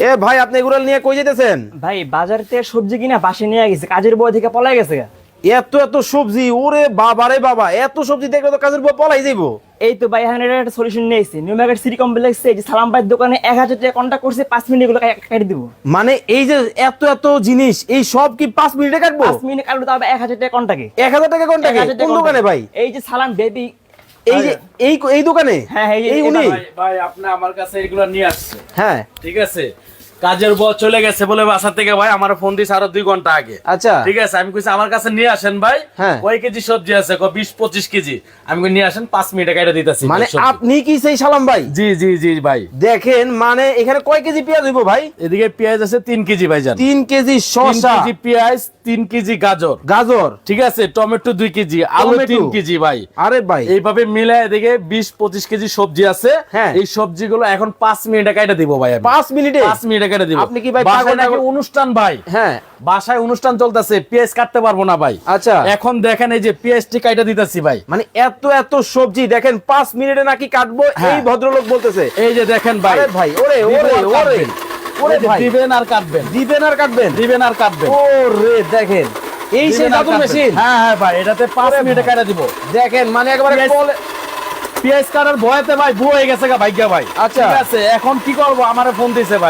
এ ভাই আপনি এগুলো নিয়ে কই যেতেছেন? ভাই বাজার থেকে সবজি কিনা বাসে নিয়ে গেছে, কাজের বউ থেকে পলাই গেছে। এত এত সবজি, ওরে বাবা রে বাবা, এত সবজি দেখলে তো কাজের বউ পলাই যাইবো। এই তো ভাই এখানে একটা সলিউশন নিয়েছি, নিউ মার্কেট সিটি কমপ্লেক্সে যে সালাম ভাইয়ের দোকানে 1000 টাকা কন্ট্যাক্ট করছে, 5 মিনিট এগুলো কেটে দিব। মানে এই যে এত এত জিনিস, এই সব কি 5 মিনিটে কাটবো? 5 মিনিট কাটলে তো 1000 টাকা কন্ট্যাক্টে। 1000 টাকা কোনটাকে? 1000 টাকা কোন দোকানে ভাই? এই যে সালাম বেবি, এই যে এই দোকানে? হ্যাঁ হ্যাঁ এই উনি? ভাই আপনি আমার কাছে এগুলো নিয়ে আসছে, হ্যাঁ ঠিক আছে। কাজের বউ চলে গেছে বলে বাসা থেকে ভাই আমার ফোন দিছে আরো 2 ঘন্টা আগে। আচ্ছা ঠিক আছে, আমি কইছি আমার কাছে নিয়ে আসেন ভাই। হ্যাঁ। কয় কেজি সবজি আছে? 20-25 কেজি। আমি কই নিয়ে আসেন, 5 মিনিটে কাইটা দিতেছি। মানে আপনি কি সেই সালাম ভাই? জি জি জি ভাই। দেখেন মানে এখানে কয় কেজি পেঁয়াজ হইব ভাই? এদিকে পেঁয়াজ আছে 3 কেজি ভাইজান। 3 কেজি 3 শসা, কেজি পেঁয়াজ, 3 কেজি গাজর, গাজর, ঠিক আছে, টমেটো 2 কেজি, আলু টমেটো। 3 কেজি ভাই। আরে ভাই এইভাবে মিলে এদিকে 20-25 কেজি সবজি আছে। হ্যাঁ। এই সবজিগুলো এখন 5 মিনিটে কাইটা দিব ভাই আমি। 5 মিনিটে? 5 মিনিটে কাইটা দিব। আপনি কি ভাই বাসায় পাগল নাকি টাগল? অনুষ্ঠান ভাই। হ্যাঁ বাসায় অনুষ্ঠান চলতেছে, পেঁয়াজ কাটতে পারবো না ভাই। আচ্ছা। এখন দেখেন এই যে পেঁয়াজটি কাইটা দিতেছি ভাই। মানে এত এত সবজি দেখেন 5 মিনিটে নাকি কাটবো, হ্যাঁ। এই ভদ্রলোক বলতেছে। এই যে দেখেন ভাই। আরে ভাই ওরে দিবেন ওরে আর ওরে কাটবেন। ওরে এই যে ভাই, দিবেন আর কাটবেন, দিবেন আর কাটবেন? দিবেন আর কাটবেন। ওরে দেখেন এই সেই দিবেন আর জাদু কাটবেন। মেশিন। হ্যাঁ হ্যাঁ ভাই, এটাতে 5 ওরে মিনিটে ভাই। কাটা দিব। দেখেন মানে একেবারে পেঁয়াজ- বলে- পেঁয়াজ কাটার ভয়েতে ভাই বুয়া হয়ে গেছে গা ভাগ্যা ভাই। আচ্ছা। ঠিক আছে, এখন কি করব? আমারে ফোন দিছে ভাই।